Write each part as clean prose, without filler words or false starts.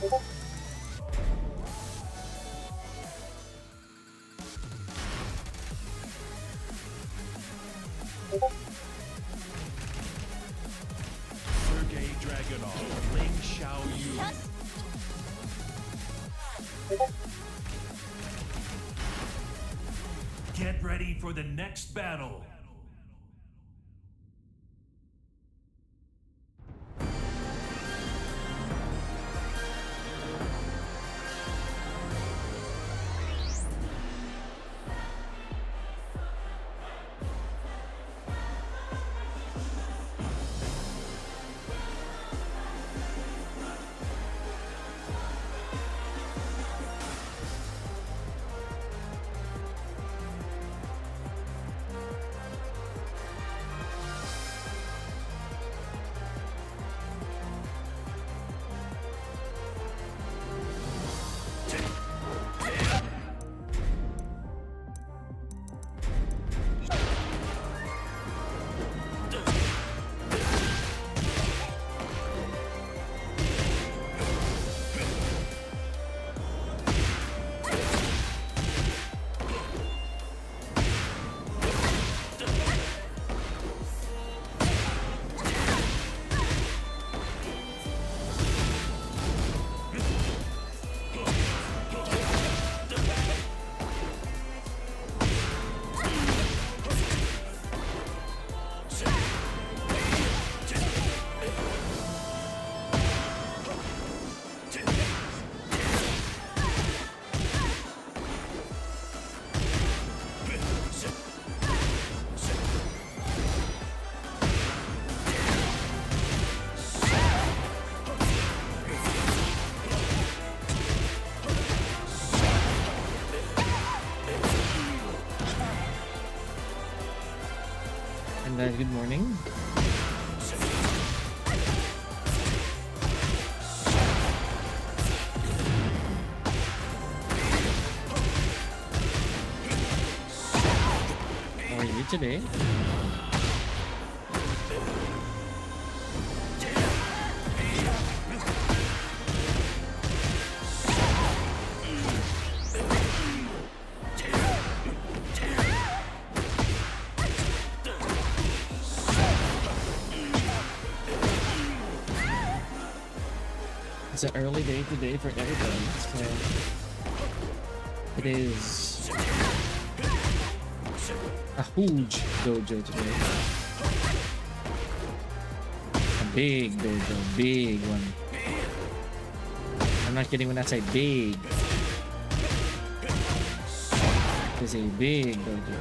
Get ready for the next battle. Good morning. How are you today? It's an early day today for everybody, so it is a huge dojo today. A big dojo, big one. I'm not kidding when I say big. It's a big dojo.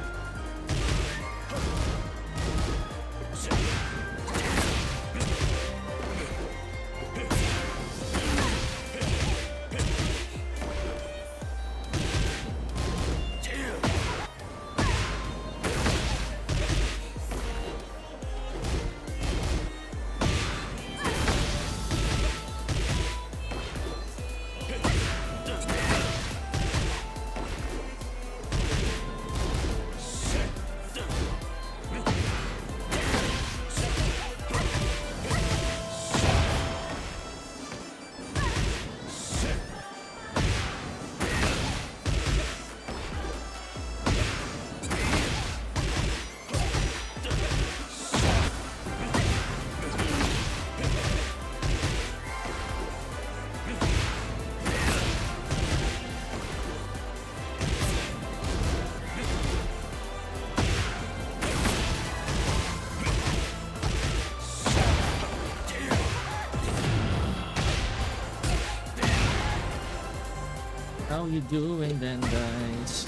How you doing then, guys?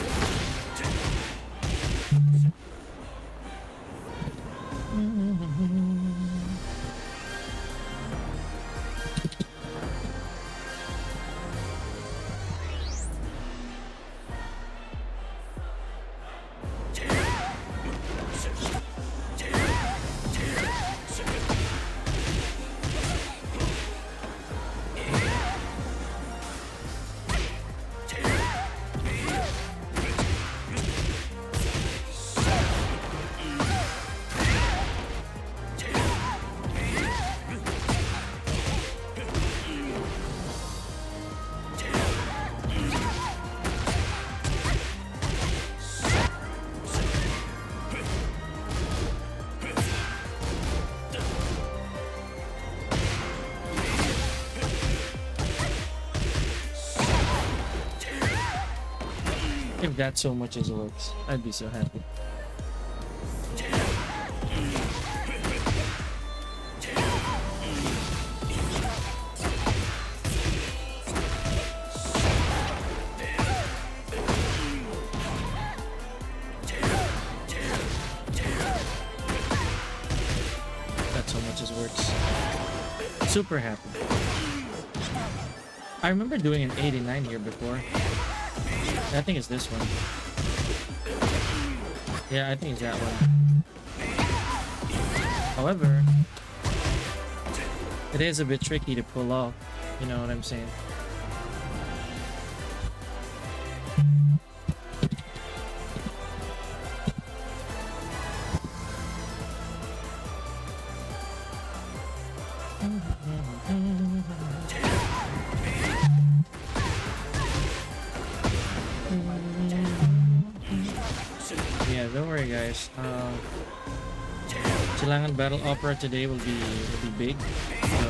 If that so much as works, I'd be so happy. That so much as works. Super happy. I remember doing an 89 here before. I think it's this one. Yeah, I think it's that one. However, it is a bit tricky to pull off. You know what I'm saying? Yeah, don't worry, guys. Silangan Battle Opera today will be big, so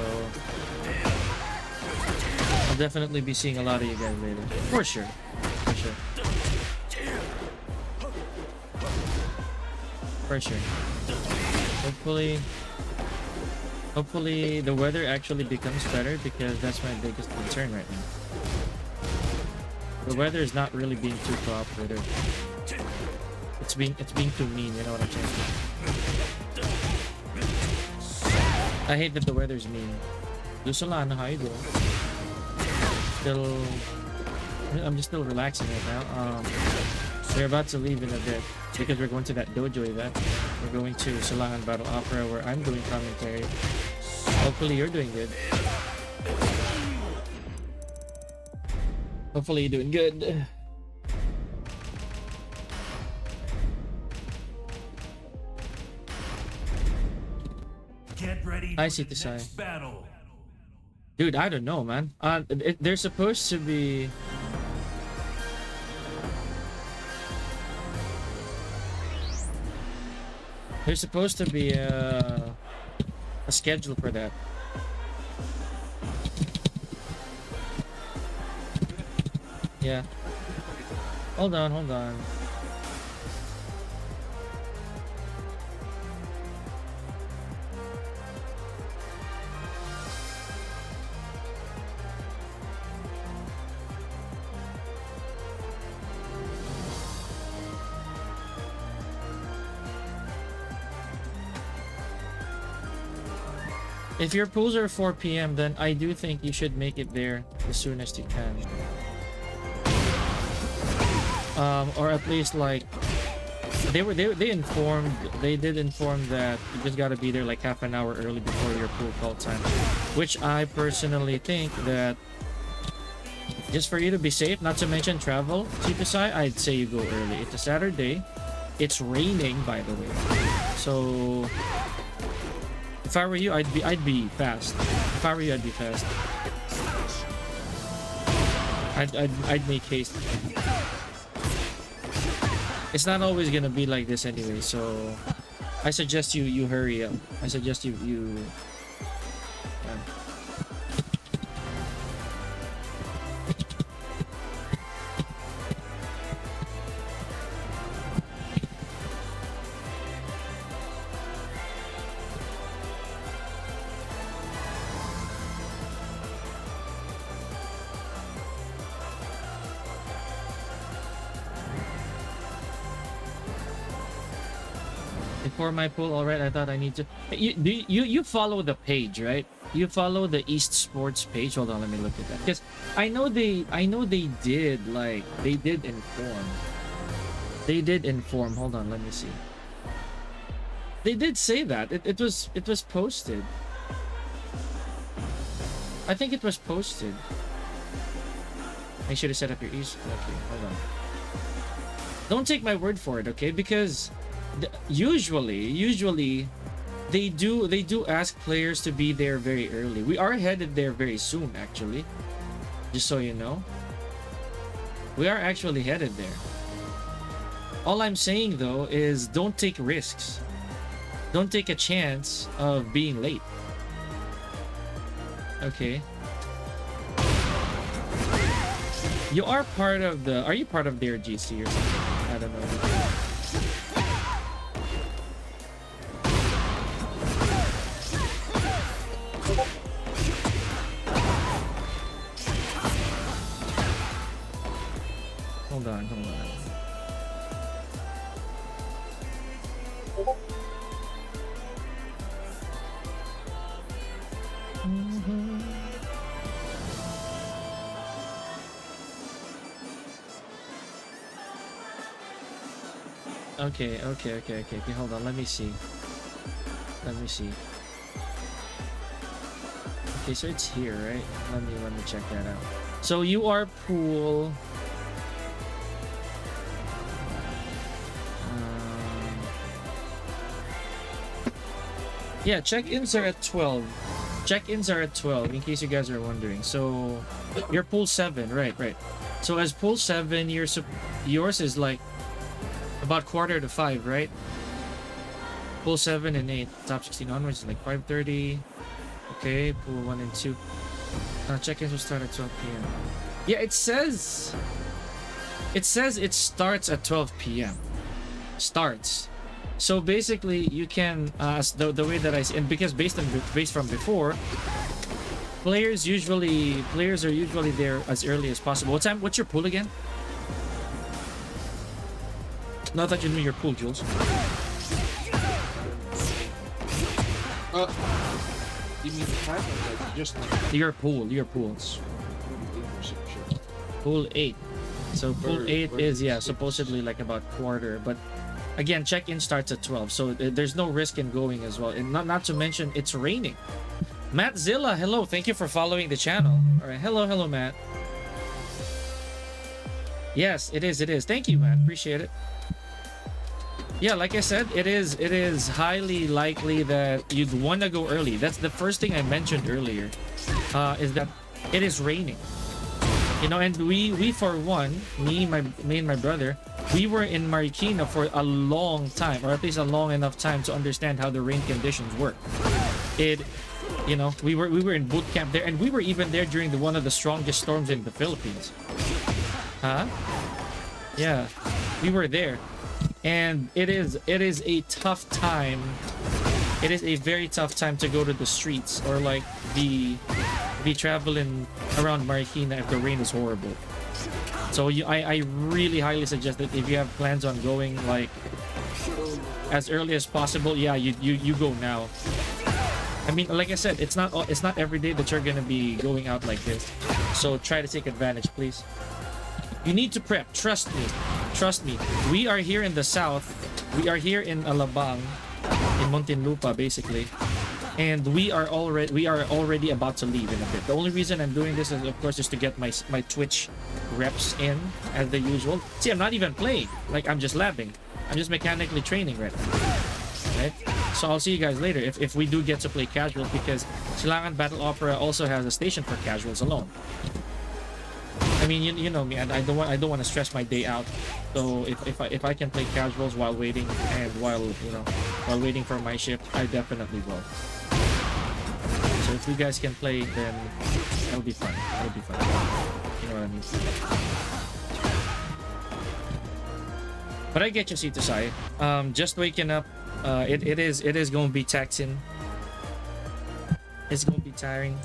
I'll definitely be seeing a lot of you guys later, for sure, for sure, for sure. Hopefully the weather actually becomes better, because that's my biggest concern right now. The weather is not really being too cooperative. It's being too mean, you know what I'm saying? I hate that the weather's mean. Silangan, how you doing? I'm just still relaxing right now. We're about to leave in a bit because we're going to that dojo event. We're going to Silangan Battle Opera where I'm doing commentary. Hopefully you're doing good. Hopefully you're doing good. Get ready I for see the the side. next battle. Dude, I don't know, man. They're supposed to be... There's supposed to be a schedule for that. Yeah. Hold on, hold on. If your pools are 4 p.m., then I do think you should make it there as soon as you can. Or at least like they did inform that you just gotta be there like half an hour early before your pool call time, which I personally think that just for you to be safe, not to mention travel, TPSI, I'd say you go early. It's a Saturday. It's raining, by the way. So if I were you, I'd be fast. If I were you, I'd be fast. I'd make haste. It's not always gonna be like this anyway, so I suggest you hurry up. I suggest you for my pool. All right, I thought I need to. You follow the page, right? You follow the East Sports page. Hold on, let me look at that, because I know they did inform. Hold on, let me see. They did say that it was posted. I think it was posted. Make sure to set up your East. Okay, hold on. Don't take my word for it, okay? Because usually they do ask players to be there very early. We are headed there very soon, actually, just so you know. We are actually headed there. All I'm saying though is don't take risks. Don't take a chance of being late. Okay. You are part of the. Are you part of their GC or something? I don't know. Hold on, hold on. Okay, hold on, let me see. Okay, so it's here, right? Let me check that out. So you are pool. Yeah, check-ins are at 12. Check-ins are at 12, in case you guys are wondering. So you're pool 7, right? So as pool 7, yours is like about quarter to 5, right? Pool 7 and 8, top 16 onwards is like 5:30. Okay, pool 1 and 2. Check-ins will start at 12 p.m. Yeah, it says it starts at 12 p.m. Starts. So basically, you can the way that I see, and because based from before, players are usually there as early as possible. What's your pool again? Not that you knew your pool, Jules. You mean the time or like just Your pools. Pool 8. So pool 8 is supposedly like about quarter, but again, check-in starts at 12, so there's no risk in going as well. And not to mention, it's raining. Matt Zilla, hello. Thank you for following the channel. All right, hello, Matt. Yes, it is. Thank you, Matt. Appreciate it. Yeah, like I said, it is highly likely that you'd want to go early. That's the first thing I mentioned earlier, is that it is raining. You know, and we for one, me and my brother, we were in Marikina for a long time, or at least a long enough time to understand how the rain conditions work. You know, we were in boot camp there, and we were even there during one of the strongest storms in the Philippines. Huh? Yeah, we were there, and it is a tough time. It is a very tough time to go to the streets or like be traveling around Marikina if the rain is horrible. So I really highly suggest that if you have plans on going like as early as possible, yeah, you go now. I mean, like I said, it's not every day that you're gonna be going out like this. So try to take advantage, please. You need to prep. Trust me. We are here in the south. We are here in Alabang, in Muntinlupa, basically. And we are already about to leave in a bit. The only reason I'm doing this is, of course, just to get my Twitch reps in as the usual. See, I'm not even playing. Like, I'm just labbing. I'm just mechanically training right now. Right? So I'll see you guys later if we do get to play casuals, because Silangan Battle Opera also has a station for casuals alone. I mean, you know me, and I don't want to stress my day out. So if I can play casuals while waiting and while waiting for my ship, I definitely will. So if you guys can play, then it'll be fun. You know what I mean? But I get you, Sito Sai. Just waking up. It is gonna be taxing. It's gonna be tiring.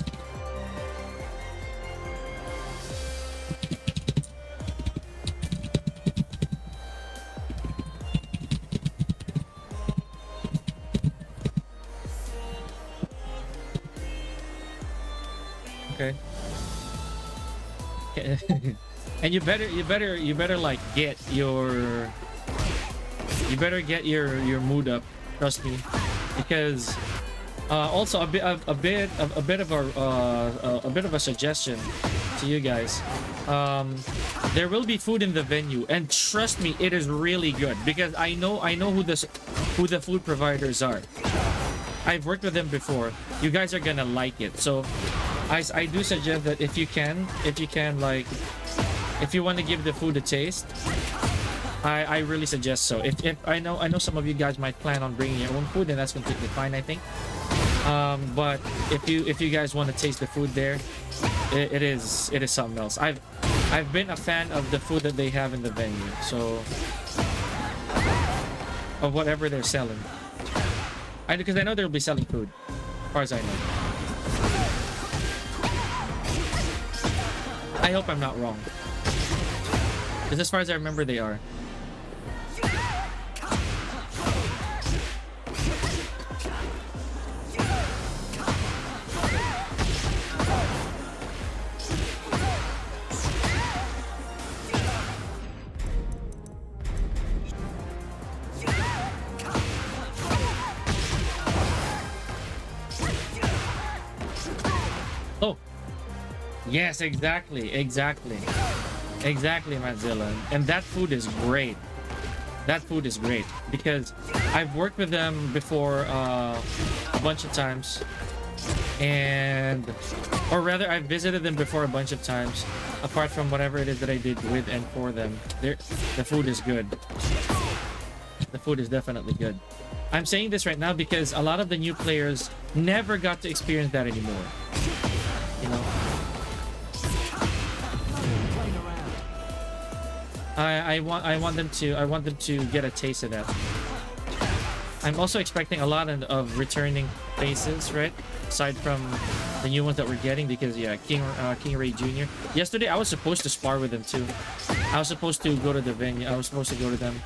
Okay. And you better like get your mood up. Trust me, because also a bit of a suggestion to you guys. There will be food in the venue, and trust me, it is really good, because I know who the food providers are. I've worked with them before. You guys are gonna like it. So I do suggest that if you want to give the food a taste, I really suggest so. If I know some of you guys might plan on bringing your own food, and that's completely fine, I think. But if you guys want to taste the food there, it is something else. I've I've been a fan of the food that they have in the venue, so of whatever they're selling. Because I know they'll be selling food, as far as I know. I hope I'm not wrong, because as far as I remember, they are. Oh, yes, exactly, Mozilla. And that food is great. That food is great because I've worked with them before a bunch of times, or rather, I've visited them before a bunch of times. Apart from whatever it is that I did with and for them, the food is good. The food is definitely good. I'm saying this right now because a lot of the new players never got to experience that anymore. You know, I want them to get a taste of that. I'm also expecting a lot of returning faces, right? Aside from the new ones that we're getting, because yeah, King Ray Jr. Yesterday I was supposed to spar with them too. I was supposed to go to the venue. I was supposed to go to them,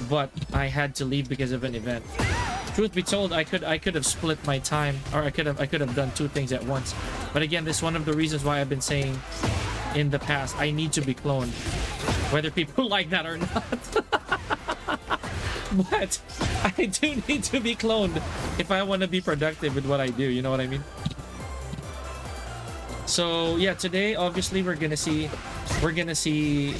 but I had to leave because of an event. Truth be told, I could have split my time, or I could have done two things at once. But again, this is one of the reasons why I've been saying in the past, I need to be cloned, whether people like that or not. But I do need to be cloned if I want to be productive with what I do. You know what I mean? So yeah, today obviously we're gonna see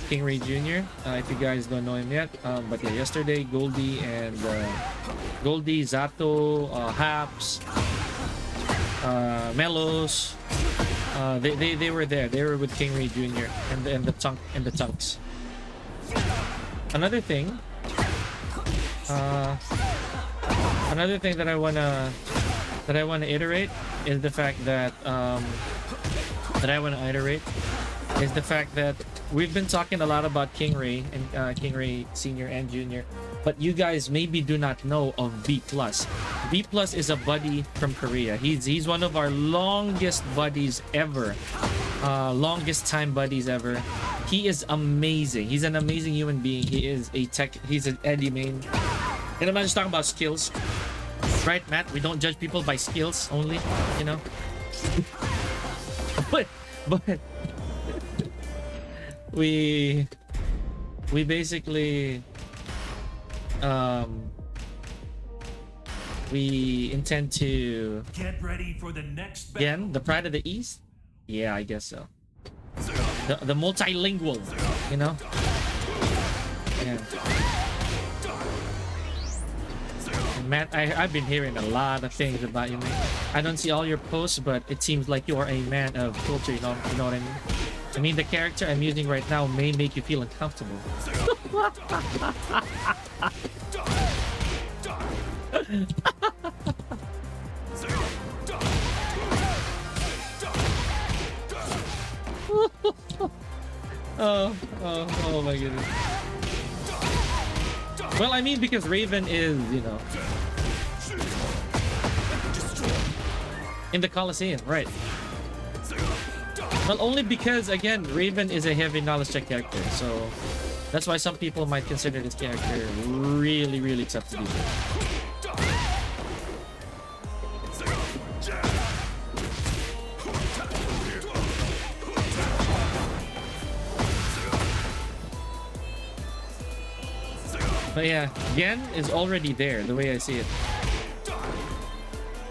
King Ray Jr. If you guys don't know him yet, but yeah, yesterday Goldie, Zato, Haps, Melos, they were there. They were with King Ray Jr. and the Tunks. Another thing that I wanna iterate is the fact that we've been talking a lot about King Ray and King Ray Senior and Junior, but you guys maybe do not know of V Plus. V Plus is a buddy from Korea. He's one of our longest buddies ever, longest time buddies ever. He is amazing. He's an amazing human being. He's an Eddie main. And I'm not just talking about skills, right, Matt? We don't judge people by skills only, you know. but we basically we intend to get ready for the next battle. Again, the Pride of the East. Yeah, I guess so. The multilingual, you know. Yeah. Matt, I've been hearing a lot of things about you, man. I don't see all your posts, but it seems like you are a man of culture, you know what I mean? I mean, the character I'm using right now may make you feel uncomfortable. oh my goodness. Well, I mean, because Raven is, you know, in the Coliseum, right? Well, only because, again, Raven is a heavy knowledge check character, so that's why some people might consider this character really, really tough to beat. But yeah, Gen is already there, the way I see it.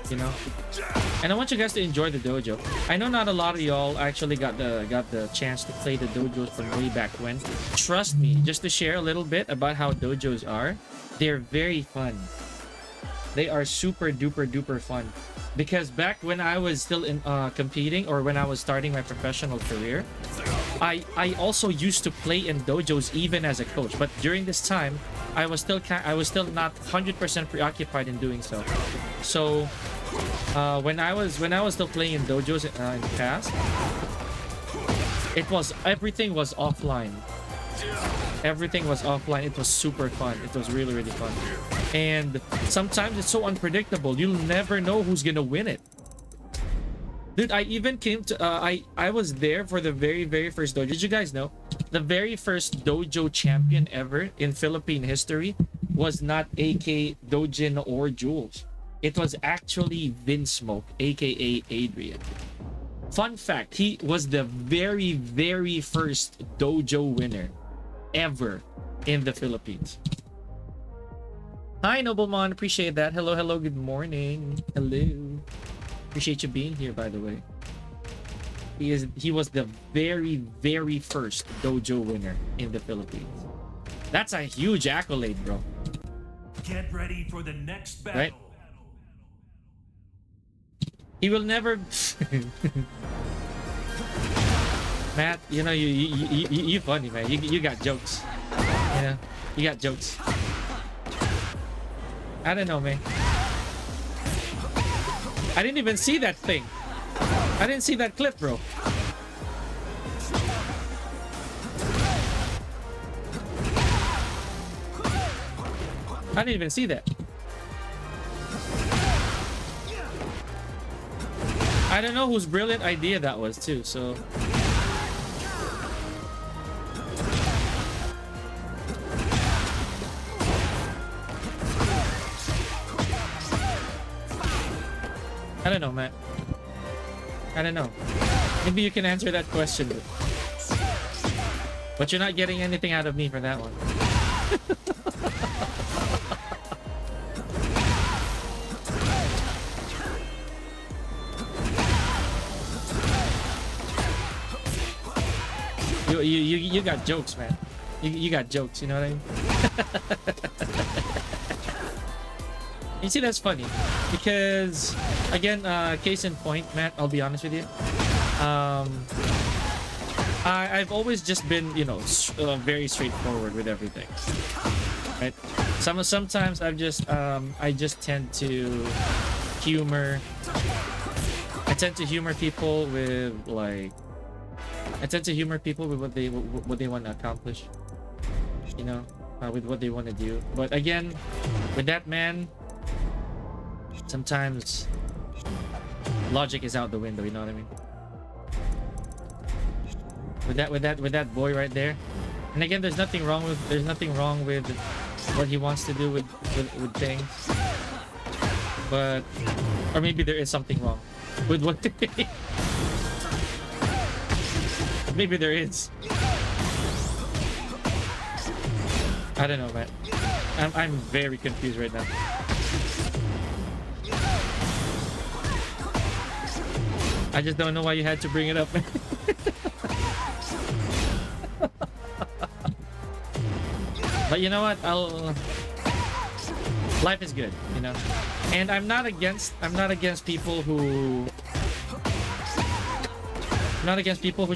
You know? And I want you guys to enjoy the dojo. I know not a lot of y'all actually got the chance to play the dojos from way back when. Trust me, just to share a little bit about how dojos are, they're very fun. They are super duper duper fun. Because back when I was still in competing, or when I was starting my professional career, I also used to play in dojos even as a coach. But during this time, I was still not 100% preoccupied in doing so. So when I was still playing in dojos in the past, Everything was offline. Everything was offline. It was super fun. It was really, really fun. And sometimes it's so unpredictable. You'll never know who's gonna win it. Dude, I even came to I was there for the very, very first dojo. Did you guys know the very first dojo champion ever in Philippine history was not AK Dojin or Jules? It was actually Vince Smoke, aka Adrian. Fun fact, he was the very, very first dojo winner ever in the Philippines. Hi, Noblemon. Appreciate that. Hello, hello. Good morning. Hello. Appreciate you being here, by the way. He was the very, very first dojo winner in the Philippines. That's a huge accolade, bro. Get ready for the next battle. Right? He will never. Matt, you know you funny, man. You got jokes. You know, you got jokes. I don't know, man. I didn't even see that thing. I didn't see that clip, bro. I didn't even see that. I don't know whose brilliant idea that was too, so I don't know, Matt. I don't know. Maybe you can answer that question. But you're not getting anything out of me for that one. You got jokes, man. You got jokes, you know what I mean? You see, that's funny because, again, case in point, Matt, I'll be honest with you. I've always just been, you know, very straightforward with everything, right? Sometimes I just tend to humor. I tend to humor people with like. I tend to humor people with what they want to accomplish, you know, with what they want to do. But again, with that man, sometimes logic is out the window. You know what I mean? With that boy right there. And again, there's nothing wrong with what he wants to do with things. But or maybe there is something wrong with what they. Maybe there is. I don't know, man. I'm very confused right now. I just don't know why you had to bring it up. But you know what? Life is good, you know. And I'm not against people who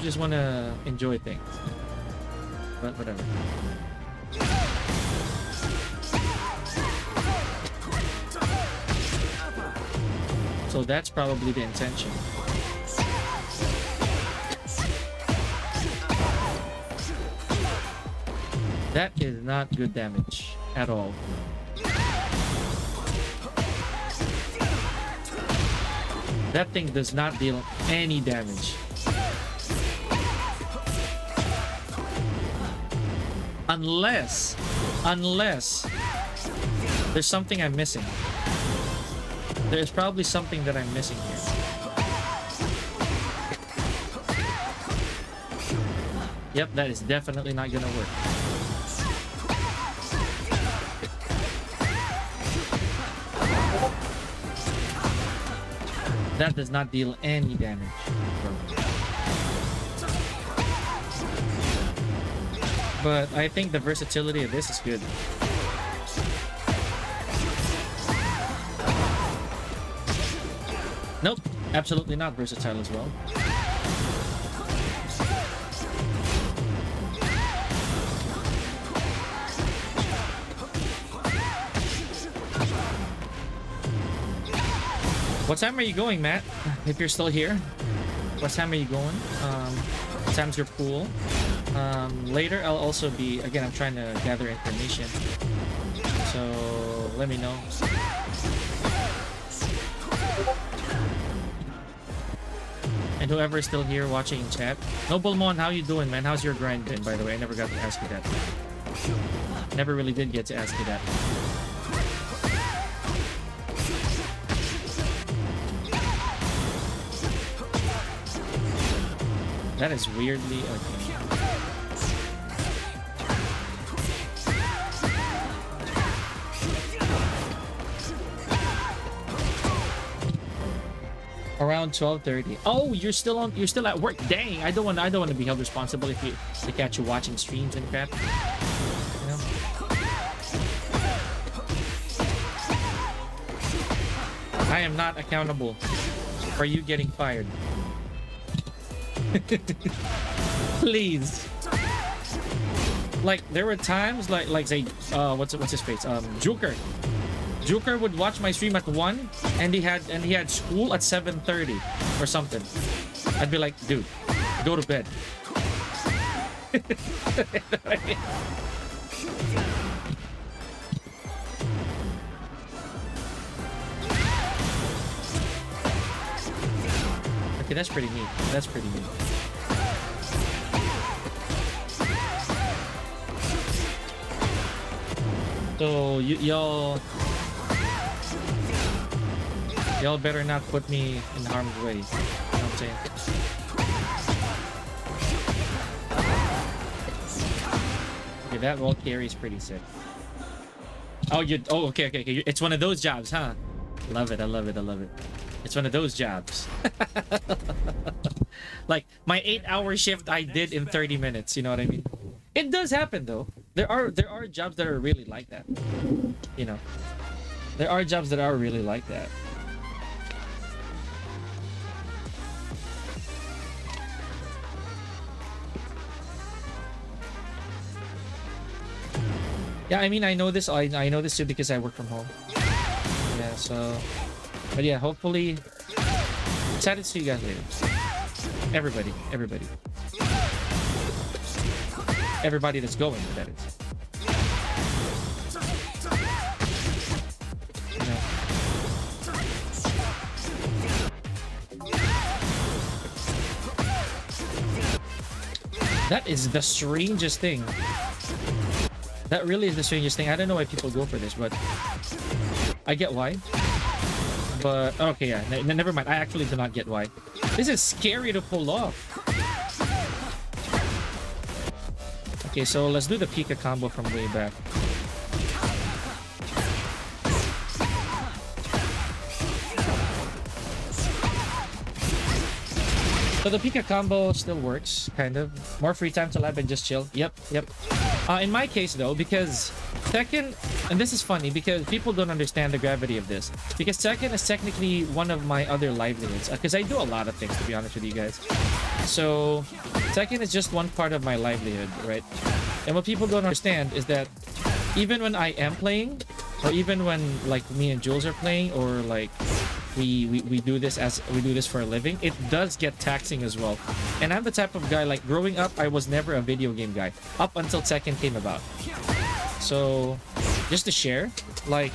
just want to enjoy things. But whatever. So that's probably the intention. That is not good damage at all. That thing does not deal any damage. Unless there's something I'm missing. There's probably something that I'm missing here. Yep, that is definitely not gonna work. That does not deal any damage. But I think the versatility of this is good. Nope, absolutely not versatile as well. What time are you going, Matt? If you're still here, what time are you going? times your pool. Later I'll also be, again, I'm trying to gather information, so let me know. And whoever is still here watching in chat, Noblemon, how you doing, man? How's your grind been, by the way? I never got to ask you that. Never really did get to ask you that. That is weirdly okay. Around 12:30. Oh, you're still at work. Dang, I don't want to be held responsible if they catch you watching streams and crap. You know? I am not accountable for you getting fired. Please. Like there were times like say what's his face? Juker would watch my stream at 1 and he had school at 7:30 or something. I'd be like, dude, go to bed. Okay, that's pretty neat. That's pretty neat. So y'all better not put me in harm's way. You know what I'm saying? Okay, that wall carry is pretty sick. Oh, okay. It's one of those jobs, huh? Love it. I love it. It's one of those jobs. Like my 8-hour shift I did in 30 minutes, you know what I mean? It does happen though. There are jobs that are really like that. You know. There are jobs that are really like that. Yeah, I mean, I know this. I know this too because I work from home. Yeah, so, but yeah, hopefully, excited to see you guys later. Everybody that's going, that is. Yeah. That is the strangest thing. That really is the strangest thing. I don't know why people go for this, but I get why. But okay, yeah, never mind. I actually do not get why. This is scary to pull off. Okay, so let's do the Pika combo from way back. So the Pika combo still works, kind of. More free time to lab and just chill. Yep. In my case, though, because Tekken, and this is funny because people don't understand the gravity of this. Because Tekken is technically one of my other livelihoods. Because I do a lot of things, to be honest with you guys. So Tekken is just one part of my livelihood, right? And what people don't understand is that even when I am playing, or even when like me and Jules are playing, or like we do this for a living, it does get taxing as well. And I'm the type of guy, like growing up, I was never a video game guy up until Tekken came about. So just to share, like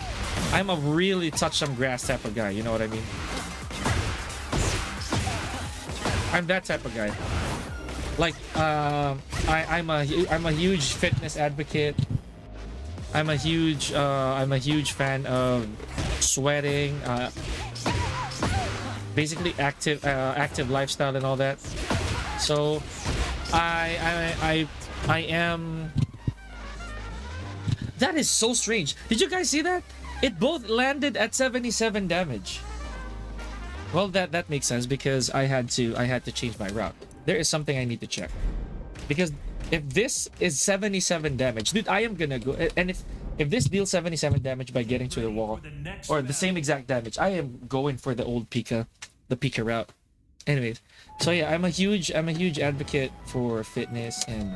I'm a really touch some grass type of guy, you know what I mean? I'm that type of guy. Like I'm a huge fitness advocate. I'm a huge fan of sweating, basically active lifestyle and all that. So I am. That is so strange. Did you guys see that? It both landed at 77 damage. Well, that makes sense because I had to change my route. There is something I need to check, because if this is 77 damage, dude, I am gonna go. And if this deals 77 damage by getting to the wall, or the same exact damage, I am going for the old Pika, the Pika route. Anyways, so yeah, I'm a huge advocate for fitness and,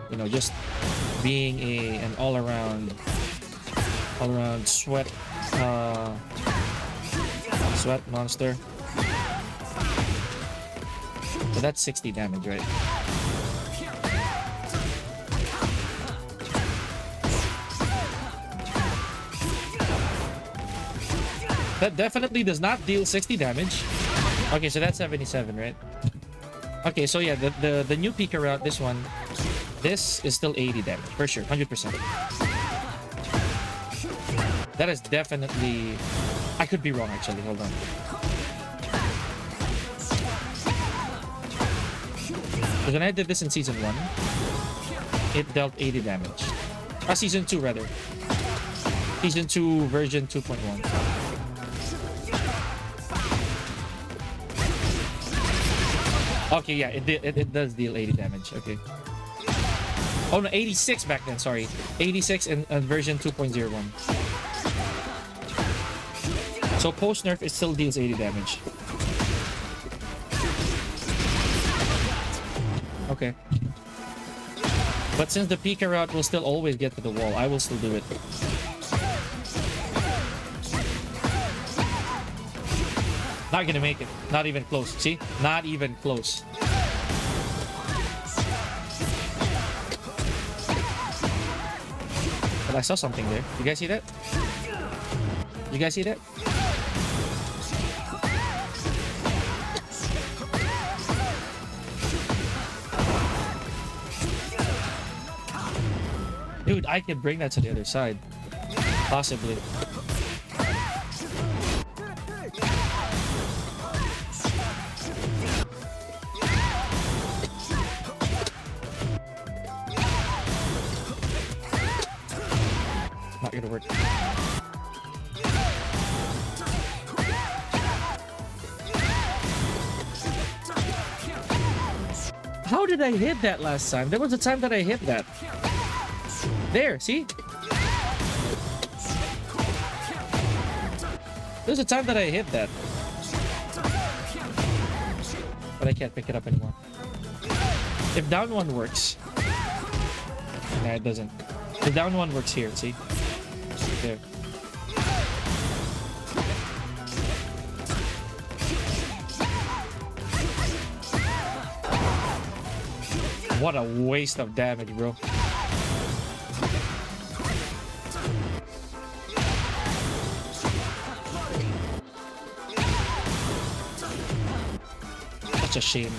you know, just being an all around sweat monster. So that's 60 damage, right? That definitely does not deal 60 damage. Okay, so that's 77, right? Okay, so yeah, the new Pika route, this one, this is still 80 damage for sure, 100%. That is definitely. I could be wrong actually. Hold on. Because when I did this in season 1, it dealt 80 damage. Season 2 rather. Season 2 version 2.1. Okay, yeah, it does deal 80 damage. Okay. Oh no, 86 back then, sorry. 86 in version 2.01. So post nerf it still deals 80 damage. Okay. But since the Pika route will still always get to the wall, I will still do it. Not gonna make it. Not even close. See? Not even close. But I saw something there. You guys see that? You guys see that? Dude, I could bring that to the other side. Possibly. Not gonna work. How did I hit that last time? There was a time that I hit that. There, see? There's a time that I hit that. But I can't pick it up anymore. If down one works. Nah, it doesn't. The down one works here, see? There. What a waste of damage, bro. Such a shame.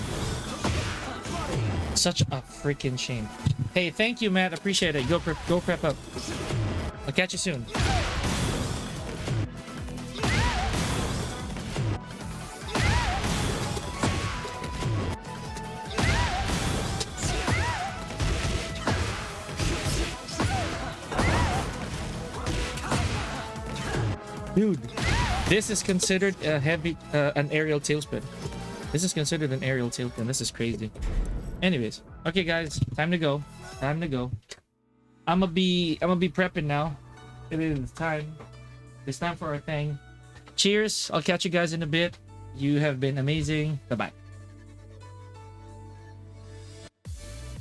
Such a freaking shame. Hey, thank you, Matt. Appreciate it. Go prep up. I'll catch you soon. Dude, this is considered a heavy, an aerial tailspin. This is considered an aerial tailspin. This is crazy. Anyways, okay, guys, time to go. Time to go. I'm gonna be prepping now. It is time. It's time for our thing. Cheers. I'll catch you guys in a bit. You have been amazing. Bye bye.